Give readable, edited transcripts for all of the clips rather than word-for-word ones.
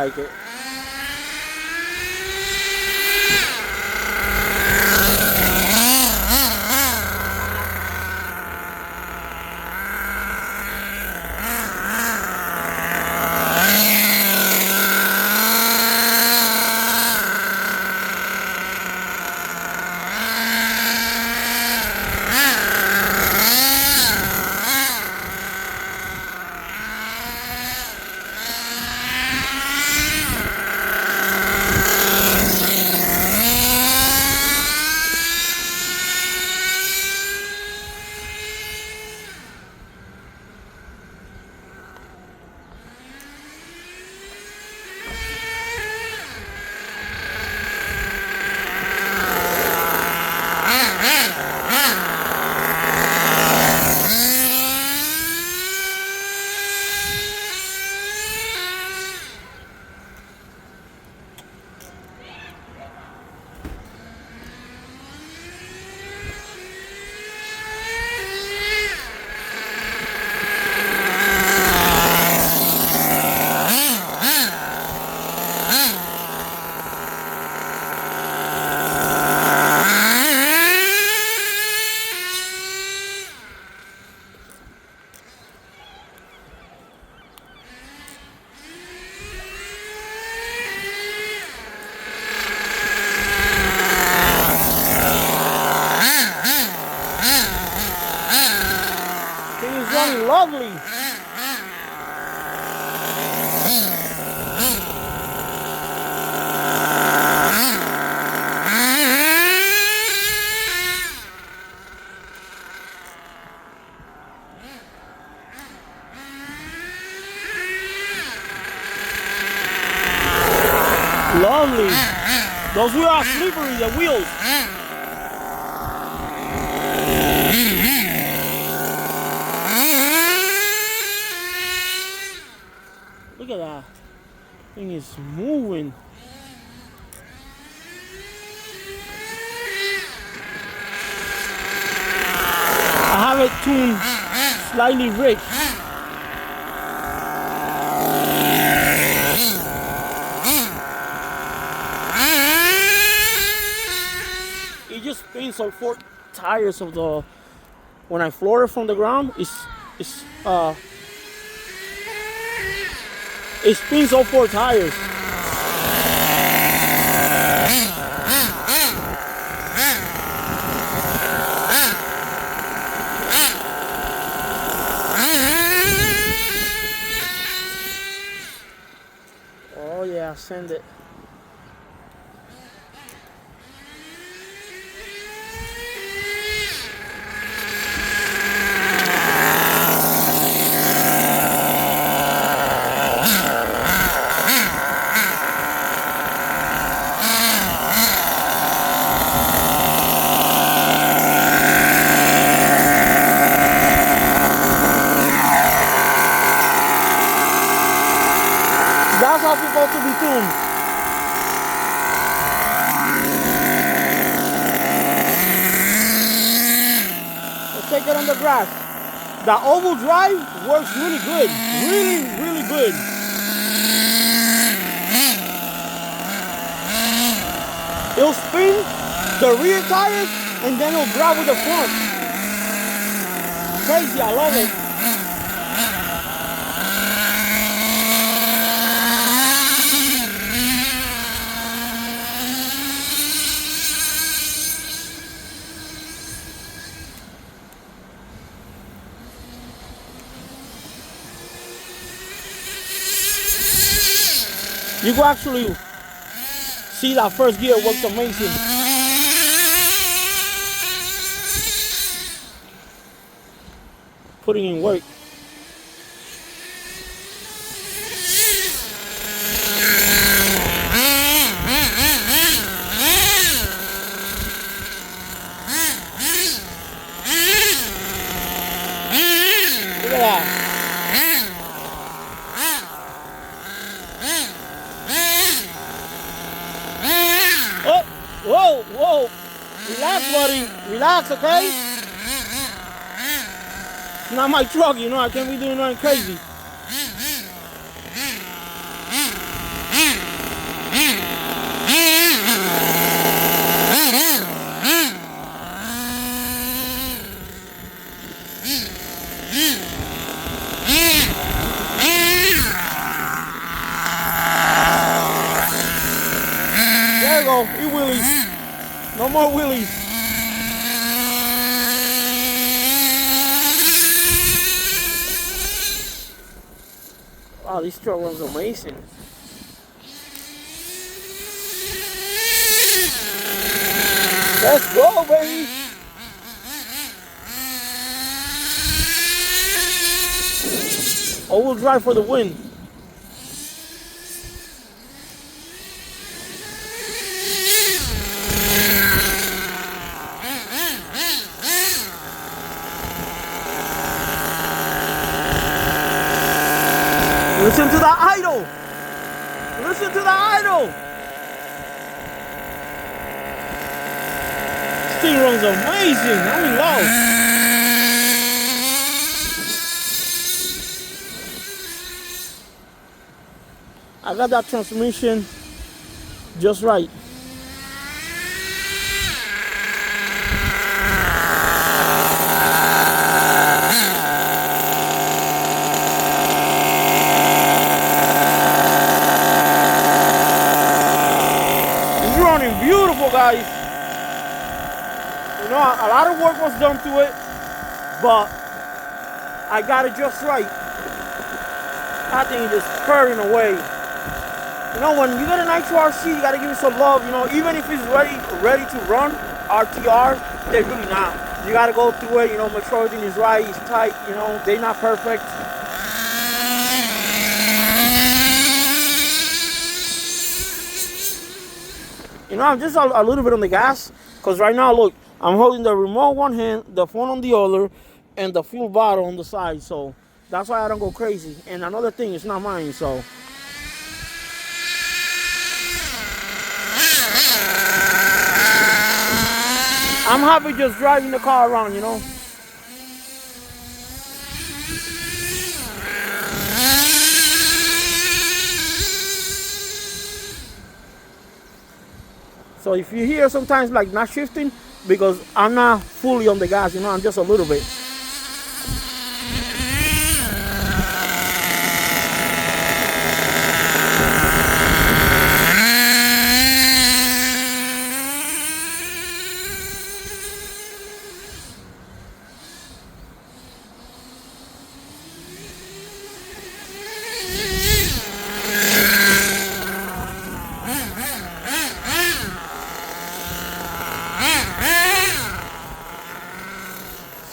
like it. Lovely. Lovely. Those wheels are slippery, the wheels. Look at that. Thing is moving. I have it tuned slightly rigged. It just spins all four tires of the. When I floor it from the ground, it spins all four tires. Oh yeah, send it. That's how people to be tuned. Let's take it on the grass. The oval drive works really good. Really good. It'll spin the rear tires and then it'll grab with the front. Crazy, I love it. You can actually see that first gear works amazing. Putting in work. Look at that. Whoa, relax, buddy, relax, okay? It's not my truck, you know, I can't be doing nothing crazy. There you go. He wheelies. No more wheelies. Wow, this truck runs amazing. Let's go, baby. All-wheel drive for the win. Listen to the idle. Listen to the idle. This thing runs amazing. I'm in love. I got that transmission just right. It's running beautiful, guys. You know, a lot of work was done to it, but I got it just right. That thing is just purring away. You know, when you get a nitro RC, you gotta give it some love. You know, even if it's ready to run RTR, they're really not. You gotta go through it. You know, make sure everything is right, it's tight. You know, they're not perfect. You know, I'm just a little bit on the gas, because right now, look, I'm holding the remote one hand, the phone on the other, and the fuel bottle on the side. So that's why I don't go crazy. And another thing, it's not mine, so. I'm happy just driving the car around, you know. So if you hear sometimes like not shifting, because I'm not fully on the gas, you know, I'm just a little bit.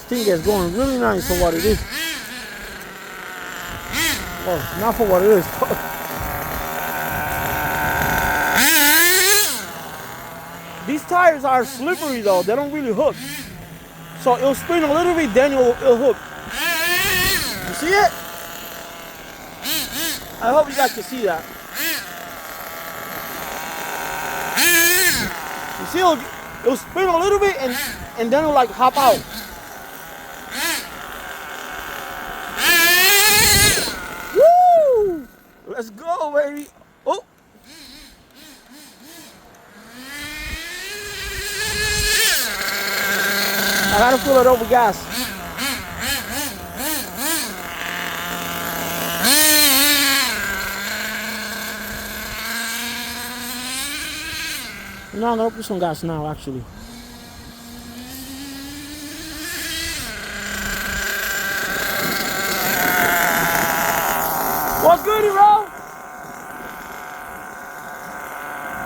Thing is going really nice for what it is. Well, not for what it is. These tires are slippery though, they don't really hook. So it'll spin a little bit, then it'll hook. You see it? I hope you guys can see that. You see, it'll spin a little bit and then it'll like hop out. Woo! Let's go, baby. Oh! I gotta fill it up with gas. No, I'm gonna put some gas now, actually. What's good, bro?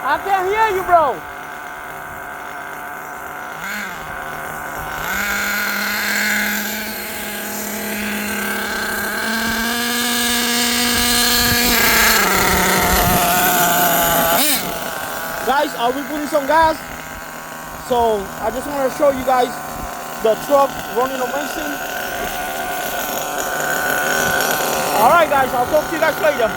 I can't hear you, bro. Guys, I'll be putting some gas. So I just want to show you guys the truck running amazing. All right, guys, I'll talk to you guys later.